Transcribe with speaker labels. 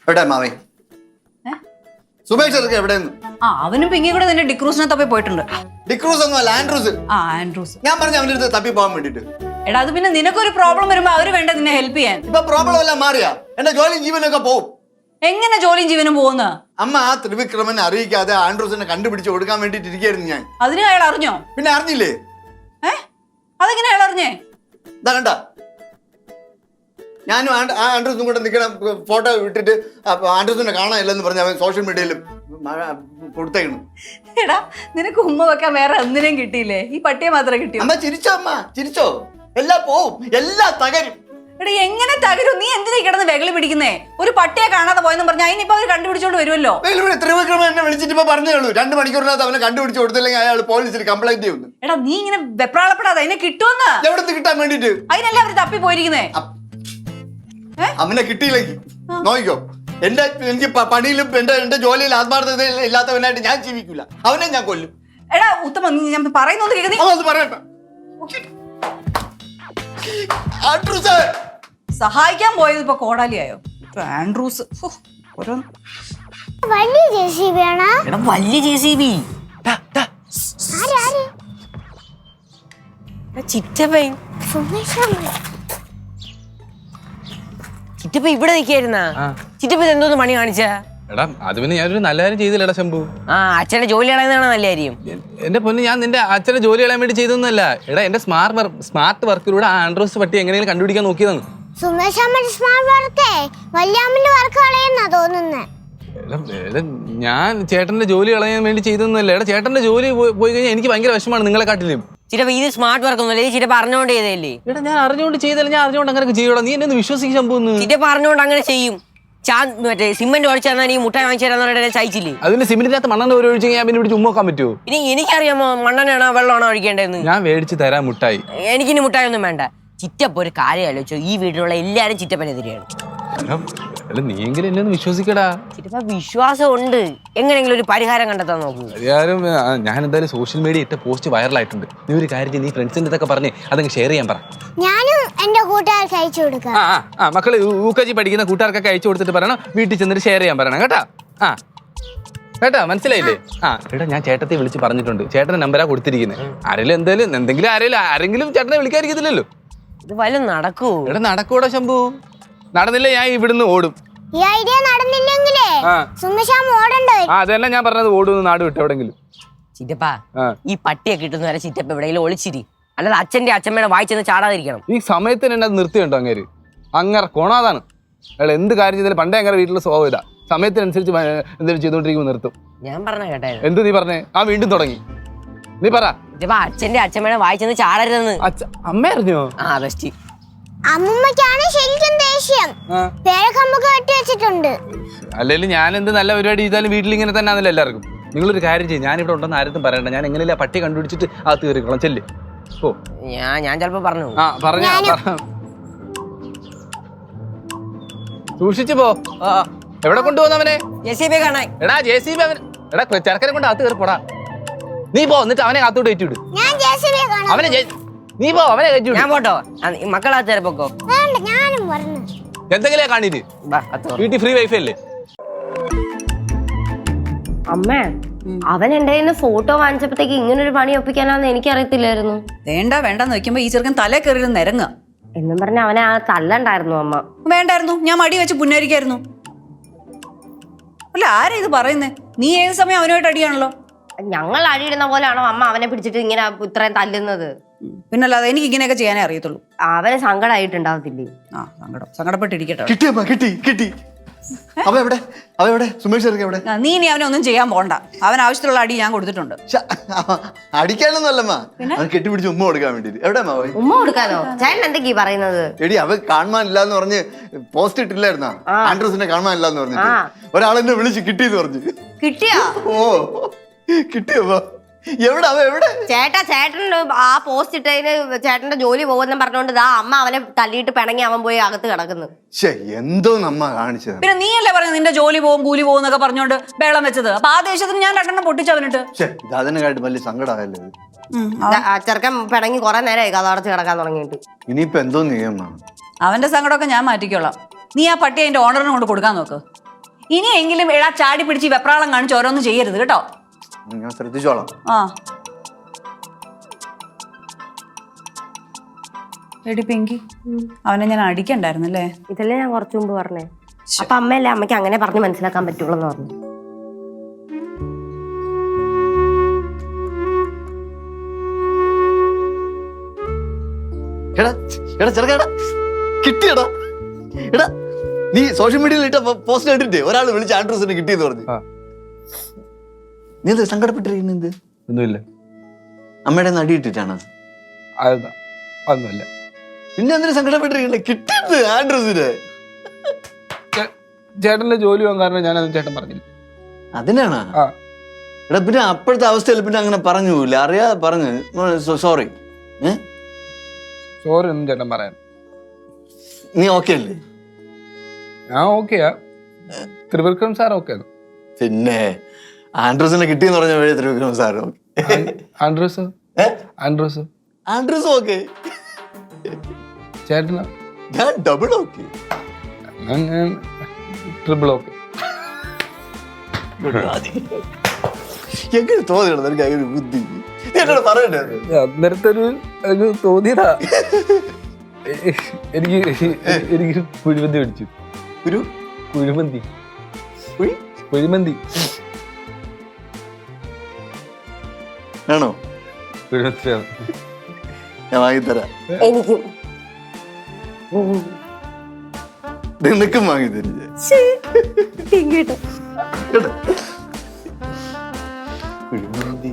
Speaker 1: എവിടെ മാവേ സുമേഷ് ചെറുക്കൻ എവിടെയെന്ന്?
Speaker 2: ആ അവനും പിങ്ങി കൂടെ നിന്റെ ഡിക്രൂസിനെ തപ്പി പോയിട്ടുണ്ട്.
Speaker 1: ഡിക്രൂസ് ഒന്നും അല്ല, ആൻഡ്രൂസ്.
Speaker 2: ആ ആൻഡ്രൂസ്.
Speaker 1: ഞാൻ പറഞ്ഞു അവന്റെ അടുത്ത് തപ്പി പോകാൻ വേണ്ടിട്ട്.
Speaker 2: എടാ അത് പിന്നെ നിനക്കൊരു പ്രോബ്ലം വരുമ്പോ അവര് വേണ്ട നിന്നെ ഹെൽപ്പ് ചെയ്യാൻ.
Speaker 1: ഇപ്പൊ പ്രോബ്ലം എല്ലാം മാറിയാ? എന്റെ ജോലിയും ജീവനൊക്കെ പോവും.
Speaker 2: എങ്ങനെ ജോലിയും ജീവനും പോകുന്ന?
Speaker 1: അമ്മ ആ ത്രിവിക്രമനെ അറിയിക്കാതെ ആൻഡ്രൂസിനെ കണ്ടുപിടിച്ച് കൊടുക്കാൻ വേണ്ടിട്ട് ഇരിക്കായിരുന്നു ഞാൻ.
Speaker 2: അതിന് അയാൾ അറിഞ്ഞോ?
Speaker 1: പിന്നെ അറിഞ്ഞില്ലേ?
Speaker 2: അതെങ്ങനെ അയാൾ അറിഞ്ഞേ?
Speaker 1: ഇതാ കണ്ട, ഞാനും ആൻഡ്രൂസും കൂടെ നിൽക്കണം. ഫോട്ടോ ഇട്ടിട്ട് ആൻഡ്രൂസിനെ കാണാനില്ലെന്ന് പറഞ്ഞ് അവൻ സോഷ്യൽ മീഡിയയിലും കൊടുത്തേക്കണം.
Speaker 2: എടാ നിനക്ക് ഉമ്മ വെക്കാൻ വേറെ ഒന്നിനെയും കിട്ടിയില്ലേ? ഈ പട്ടിയെ മാത്രമേ കിട്ടിയോ?
Speaker 1: അമ്മ ചിരിച്ചോ, അമ്മ ചിരിച്ചോ. എല്ലാം പോവും, എല്ലാം തകരും.
Speaker 2: എടാ എങ്ങനെ തകരും? നീ എന്തിനാ കിടന്ന് വെകളി പിടിക്കുന്നേ? ഒരു പട്ടിയെ കാണാതെ പോയെന്ന് പറഞ്ഞാൽ അതിനിപ്പോ അവർ കണ്ടുപിടിച്ചോണ്ട് വരുമല്ലോ.
Speaker 1: ത്രിവിക്രമൻ എന്നെ വിളിച്ചിട്ട് ഇപ്പൊ പറഞ്ഞേ ഉള്ളൂ, 2 മണിക്കൂറിനകത്ത് അവനെ കണ്ടുപിടിച്ച് കൊടുത്തില്ലെങ്കിൽ അയാൾ പോലീസിൽ കംപ്ലൈന്റ് ചെയ്യുന്നു.
Speaker 2: എടാ നീ ഇങ്ങനെ വെപ്രാളപ്പെടാതെ, അതിനെ കിട്ടുമെന്ന്.
Speaker 1: എവിടെ കിട്ടാൻ വേണ്ടിട്ട്?
Speaker 2: അതിനല്ലേ അവര് തപ്പി പോയിരിക്കുന്നേ.
Speaker 1: അവനെ കിട്ടിയില്ലെങ്കിൽ നോക്കിക്കോ, എനിക്ക് പണിയിലും എന്റെ ജോലിയിൽ ആത്മാർത്ഥത ഇല്ലാത്തവനായിട്ട് ഞാൻ ജീവിക്കില്ല. അവനെ ഞാൻ കൊല്ലും.
Speaker 2: എടാ ഉത്തമ, ഞാൻ പറയുന്നത്
Speaker 1: പറയട്ടെ.
Speaker 2: സഹായിക്കാൻ പോയത് ഇപ്പൊ കോടാലിയായോ? ആൻഡ്രൂസ്
Speaker 3: വലിയ ജെസിബി ആണോ?
Speaker 4: എടാ വലിയ ജെസിബി. ചിറ്റപ്പൻ ചിറ്റപ്പ ഇവിടെ നിൽക്കായിരുന്നാ? ചിറ്റപ്പൻ എന്തോന്ന് പണി കാണിച്ചാ?
Speaker 5: എടാ അത് പിന്നെ ഞാനൊരു നല്ല കാര്യം ചെയ്തില്ലടാ ശംഭു.
Speaker 4: അച്ഛന്റെ ജോലി കളയുന്നതാണ് നല്ല കാര്യം.
Speaker 5: എന്റെ പൊന്ന്, ഞാൻ നിന്റെ അച്ഛന്റെ ജോലി കളയാൻ വേണ്ടി ചെയ്തൊന്നുമല്ല. എടാ എന്റെ സ്മാർട്ട് വർക്കിലൂടെ ആൻഡ്രോസ് പട്ടി എങ്ങനെയും കണ്ടുപിടിക്കാൻ നോക്കിയതാണ്.
Speaker 3: സുമേഷ് അമ്മയുടെ സ്മാർട്ട് വർക്കേ വല്യമ്മന്റെ വർക്ക് കളയുന്നാ തോന്നുന്നേ.
Speaker 5: ഞാൻ ചേട്ടന്റെ ജോലി കളയാൻ വേണ്ടി ചെയ്തൊന്നുമല്ല. എടാ ചേട്ടന്റെ ജോലി പോയി കഴിഞ്ഞാൽ എനിക്ക് ഭയങ്കര വിഷമാണ് നിങ്ങളെ കാട്ടിലും.
Speaker 4: ചിലപ്പോ ഇത് സ്മാർട്ട് വർക്ക് ഒന്നുമല്ല, ചിലപ്പോ അറിഞ്ഞോണ്ട് ചെയ്തല്ലേ.
Speaker 5: എടാ ഞാൻ അറിഞ്ഞുകൊണ്ട് ചെയ്തല്ല, ഞാൻ അറിഞ്ഞുകൊണ്ട് അങ്ങനെ ചെയ്യണം. നീ എന്നെ ഒന്ന് വിശ്വസിക്കാൻ ശംഭു.
Speaker 4: ചിലപ്പോ അറിഞ്ഞോണ്ട് അങ്ങനെ ചെയ്യും. മറ്റേ സിമെന്റ് ഒഴിച്ചു തന്നാൽ ഈ മുട്ടായി വാങ്ങിച്ചു തരാന്ന് ചായച്ചില്ലേ? അതിന്
Speaker 5: സിമെന്റിനകത്ത് മണ്ണെണ്ണ ഒരു ഒഴിച്ച് ഞാൻ പിന്നെ പിടിച്ച് ഉമ്മോക്കാൻ പറ്റുമോ?
Speaker 4: ഇനി എനിക്കറിയാമോ മണ്ണെണ്ണയാണോ വെള്ളമാണോ ഒഴിക്കേണ്ടതെന്ന്?
Speaker 5: ഞാൻ മേടിച്ച് തരാം മുട്ടായി.
Speaker 4: എനിക്കിനി മുട്ടായി ഒന്നും വേണ്ട. ചിറ്റപ്പ ഒരു കാര്യം ആലോചിച്ചോ, ഈ വീട്ടിലുള്ള എല്ലാരും ചിറ്റപ്പനെതിരെയാണ്.
Speaker 5: നീയെങ്കിലും എന്നെ ഒന്ന് വിശ്വസിക്കടാ.
Speaker 4: ചിറ്റപ്പ വിശ്വാസം ഉണ്ട്, എങ്ങനെയെങ്കിലും ഒരു പരിഹാരം കണ്ടെത്താൻ നോക്കൂ.
Speaker 5: പരിഹാരം ഞാൻ എന്തായാലും സോഷ്യൽ മീഡിയ ഇട്ട പോസ്റ്റ് വൈറലായിട്ടുണ്ട്. നീ ഒരു കാര്യം, നീ ഫ്രണ്ട്സിന്റെ അടുത്തൊക്കെ പറഞ്ഞ് അതങ്ങ് ഷെയർ ചെയ്യാൻ പറ.
Speaker 3: ഞാനും എന്റെ കൂട്ടുകാർക്ക് അയച്ചു കൊടുക്കാം.
Speaker 5: മക്കള് UKG പഠിക്കുന്ന കൂട്ടുകാർക്കൊക്കെ അയച്ചു കൊടുത്തിട്ട് പറയണം, വീട്ടിൽ ചെന്നിട്ട് ഷെയർ ചെയ്യാൻ പറയണം കേട്ടാ. കേട്ടാ മനസ്സിലായില്ലേ? എടാ ഞാൻ ചേട്ടത്തെ വിളിച്ച് പറഞ്ഞിട്ടുണ്ട്. ചേട്ടന്റെ നമ്പരാ കൊടുത്തിരിക്കുന്നത്. ആരെങ്കിലും ചേട്ടനെ വിളിക്കാതിരിക്കത്തില്ലല്ലോ.
Speaker 4: ഇത് വല്ല നടക്കൂ?
Speaker 5: എടാ നടക്കൂടാ ശംഭു. നടന്നില്ല ഞാൻ ഇവിടുന്ന് ഓടും.
Speaker 3: ഈ ഐഡിയ നടന്നില്ലെങ്കിലേ സുമേഷ് ഓടണ്ടോ?
Speaker 5: അതല്ല ഞാൻ പറഞ്ഞത്, ഓടുന്നു നാട് വിട്ട് എവിടെങ്കിലും.
Speaker 4: ചിറ്റപ്പ ഈ പട്ടിയെ കിട്ടുന്ന വരെ ചിറ്റപ്പ എവിടെയെങ്കിലും ഒളിച്ചിരി, അല്ലാതെ അച്ഛന്റെ അച്ഛമ്മയുടെ വായിച്ചെന്ന് ചാടാതിരിക്കണം.
Speaker 5: ഈ സമയത്തിന് എന്നെ അത് നിർത്തിയുണ്ടോ അങ്ങേര്? അങ്ങനെ കോണാതാണ് അയാൾ. എന്ത് കാര്യം ചെയ്താലും പണ്ടേ അങ്ങനെ വീട്ടിൽ സ്വഭാവം ഇതാ, സമയത്തിനനുസരിച്ച് എന്തെങ്കിലും ചെയ്തോണ്ടിരിക്കുമ്പോൾ നിർത്തും.
Speaker 4: ഞാൻ പറഞ്ഞ കേട്ടായിരുന്നു.
Speaker 5: എന്ത് നീ പറഞ്ഞേ? വീണ്ടും തുടങ്ങി. നീ പറ.
Speaker 4: അച്ഛന്റെ അച്ഛമ്മയുടെ വായിച്ചെന്ന് ചാടരുതെന്ന്.
Speaker 5: അമ്മ അറിഞ്ഞോ?
Speaker 4: ബെസ്റ്റ്.
Speaker 3: അമ്മൂമ്മക്കാണ് ശരിക്കും ദേഷ്യം. പേരക്കമ്പൊക്കെ വെട്ടി വെച്ചിട്ടുണ്ട്.
Speaker 5: അല്ലെങ്കിൽ ഞാൻ എന്ത് നല്ല പരിപാടി ചെയ്താലും വീട്ടിൽ ഇങ്ങനെ തന്നെ ആണല്ലോ എല്ലാവർക്കും. നിങ്ങളൊരു കാര്യം ചെയ്യും, ഞാനിവിടെ ഉണ്ടെന്ന് ആരും പറയണ്ട. ഞാൻ എങ്ങനെയല്ല പട്ടി കണ്ടുപിടിച്ചിട്ട് അകത്ത് കയറിക്കോളാം. ചെല്ല്. ഓ
Speaker 4: ഞാൻ ചിലപ്പോ പറഞ്ഞു.
Speaker 5: സൂക്ഷിച്ചു പോ. എവിടെ കൊണ്ടുപോകുന്നവനെ?
Speaker 4: JCB കാണാൻ.
Speaker 5: എടാ JCB അവൻ. എടാ ചെറുക്കനെ കൊണ്ട് അകത്ത് കയറിപ്പോടാ. നീ പോ, എന്നിട്ട് അവനെ അകത്തോട്ട് കയറ്റിവിടും. അവനെ നീ പോ, അവനെ കയറ്റിവിടും.
Speaker 4: ഞാൻ പോട്ടോ, മക്കളകത്ത് കയറിപ്പോക്കോ.
Speaker 5: എന്തെങ്കിലും കാണീര്. വീട്ടിൽ ഫ്രീ വൈഫൈ അല്ലേ?
Speaker 6: അമ്മേ, അവൻ എന്റെ കയ്യിൽ നിന്ന് ഫോട്ടോ വാങ്ങിച്ചപ്പോഴത്തേക്ക് ഇങ്ങനൊരു പണി ഒപ്പിക്കാനാന്ന് എനിക്കറിയത്തില്ലായിരുന്നു.
Speaker 2: വേണ്ടെന്ന് വെക്കുമ്പോ ഈ ചെറുക്കൻ തലേ കയറി നിരങ്ങ
Speaker 6: എന്നും പറഞ്ഞ അവനെ ആ തല്ലണ്ടായിരുന്നു അമ്മ.
Speaker 2: വേണ്ടായിരുന്നു, ഞാൻ മടി വെച്ച് പുന്നരിക്കായിരുന്നു. അല്ല ആരാ ഇത് പറയുന്നേ? നീ ഏത് സമയം അവനുമായിട്ട് അടിയാണല്ലോ.
Speaker 6: ഞങ്ങൾ അടിയിടുന്ന പോലെയാണോ അമ്മ അവനെ പിടിച്ചിട്ട് ഇങ്ങനെ ഇത്രയും തല്ലുന്നത്?
Speaker 2: പിന്നല്ലാതെ എനിക്ക് ഇങ്ങനെയൊക്കെ ചെയ്യാനേ അറിയത്തുള്ളൂ.
Speaker 6: അവന് സങ്കടമായിട്ടുണ്ടാവത്തില്ലേ?
Speaker 2: സങ്കടപ്പെട്ടിരിക്കട്ടെ.
Speaker 1: കിട്ടി. അവ എവിടെ? സുമേഷ് ചെറുക്കൻ എവിടെ?
Speaker 2: നീ ഇനി അവനെ ഒന്നും ചെയ്യാൻ പോണ്ട. അവൻ ആവശ്യത്തിലുള്ള അടി ഞാൻ കൊടുത്തിട്ടുണ്ട്.
Speaker 1: അടിക്കാനൊന്നല്ലമ്മ, അവൻ കെട്ടിപ്പിടിച്ച് ഉമ്മ കൊടുക്കാൻ വേണ്ടിട്ട്. എവിടെ
Speaker 6: ഉമ്മ കൊടുക്കാനോ? ചേട്ടൻ എന്തൊക്കെയാ പറയുന്നത്?
Speaker 1: എടി അവൻ കാണാനില്ല എന്ന് പറഞ്ഞ് പോസ്റ്റ് ഇട്ടില്ലായിരുന്നാ? ആൻഡ്രൂസിനെ കാണാനില്ല എന്ന് പറഞ്ഞിട്ട് ഒരാളെന്നെ വിളിച്ച് കിട്ടിയെന്ന് പറഞ്ഞു.
Speaker 6: കിട്ടിയോ?
Speaker 1: കിട്ടിയോ? എവിടെ?
Speaker 6: ചേട്ടൻ ആ പോസ്റ്റ് ഇട്ടതിന് ചേട്ടന്റെ ജോലി പോകുന്ന പറഞ്ഞോണ്ട് അമ്മ അവനെ തല്ലിയിട്ട് പിണങ്ങി അവൻ പോയി അകത്ത് കിടക്കുന്നു.
Speaker 1: എന്തോ നമ്മ കാണിച്ചത്.
Speaker 2: പിന്നെ നീയല്ലേ പറയുന്നത് നിന്റെ ജോലി പോകും കൂലി പോകും എന്നൊക്കെ പറഞ്ഞോണ്ട് ബേളം വെച്ചത്. അപ്പൊ ആ ദേശത്തിന് ഞാൻ 2 പൊട്ടിച്ചവനിട്ട്.
Speaker 1: അതിനെക്കാട്ട് വലിയ സങ്കടമായല്ലേ.
Speaker 6: ചെറുക്കൻ പിണങ്ങി കുറെ നേരമായി കഥ അടച്ച് കിടക്കാൻ തുടങ്ങിയിട്ട്.
Speaker 1: ഇനിയിപ്പോ എന്തോ നിയമം?
Speaker 2: അവന്റെ സങ്കടമൊക്കെ ഞാൻ മാറ്റിക്കോളാം. നീ ആ പട്ടി അതിന്റെ ഓണറിന് കൊണ്ട് കൊടുക്കാൻ നോക്ക്. ഇനിയെങ്കിലും എടാ ചാടി പിടിച്ച് വെപ്രാളം കാണിച്ച് ഓരോന്നും ചെയ്യരുത് കേട്ടോ.
Speaker 1: ഞാൻ ശ്രദ്ധിച്ചോളാം.
Speaker 2: ആ എടി പിങ്കി, അവനെ ഞാൻ അടിക്കണ്ടായിരുന്നല്ലേ?
Speaker 6: ഇതല്ലേ ഞാൻ കുറച്ചു മുമ്പ് പറഞ്ഞേ. അപ്പൊ അമ്മയല്ലേ അമ്മയ്ക്ക് അങ്ങനെ പറഞ്ഞ് മനസ്സിലാക്കാൻ പറ്റുള്ളൂ എന്ന് പറഞ്ഞു.
Speaker 1: എടാ എടാ ചെറുക്കടാ കിട്ടിയടാ. എടാ നീ സോഷ്യൽ മീഡിയയിൽ ഇട്ട പോസ്റ്റ് കണ്ടിട്ട് ഒരാൾ വിളിച്ച് ആൻഡ്രൂസിനെ കിട്ടിയെന്ന് പറഞ്ഞു. നീ എന്ത് സങ്കടപ്പെട്ടിരിക്കുന്നത്?
Speaker 5: ഒന്നുമില്ല.
Speaker 1: അമ്മയുടെ നടി ഇട്ടിട്ടാണ്?
Speaker 5: ഒന്നുമില്ല.
Speaker 1: പിന്നെ എന്തിനു സങ്കടപ്പെട്ടിരിക്കുന്നത്? കിട്ടിയത് ആൻഡ്രൂസിന്.
Speaker 5: ചേട്ടന്റെ ജോലി പോകാൻ കാരണം ഞാനത് ചേട്ടൻ പറഞ്ഞില്ല.
Speaker 1: അതിനാണ്? എടാ പിന്നെ അപ്പോഴത്തെ അവസ്ഥയിൽ പിന്നെ അങ്ങനെ പറഞ്ഞു പോയില്ല, അറിയാതെ പറഞ്ഞു. സോറി.
Speaker 5: സോറി ഒന്നും ചേട്ടൻ പറയാൻ.
Speaker 1: നീ ഓക്കെ അല്ലേ?
Speaker 5: ഞാൻ ഓക്കെയാ. Trivikram sir okay.
Speaker 1: പിന്നെ ആൻഡ്രൂസിനെ കിട്ടിയെന്ന് പറഞ്ഞ വഴി Trivikram sir okay.
Speaker 5: Andrews Andrews
Speaker 1: Andrews okay.
Speaker 5: ചേട്ടനാ?
Speaker 1: ഞാൻ ഡബിൾ ഓക്കെ.
Speaker 5: ഞാൻ ട്രിപ്പിൾ ഓക്കെ.
Speaker 1: എങ്ങനെ തോന്നിയാണ് നിനക്ക് അങ്ങനെ ബുദ്ധി? എന്നോട് പറയണ്ടേ?
Speaker 5: അന്നേരത്തെ ഒരു തോന്നിയതാ. എനിക്ക് കുഴിമന്തി മേടിച്ചു.
Speaker 1: ഒരു
Speaker 5: കുഴിമന്തി. കുഴിമന്തി
Speaker 1: ആണോ?
Speaker 5: കുഴിമന്തി
Speaker 1: ഞാൻ വാങ്ങിത്തരാം.
Speaker 6: എനിക്കും
Speaker 1: നിനക്കും വാങ്ങിത്തരും.
Speaker 6: പിങ്കിട്ട്
Speaker 1: കുഴിമന്തി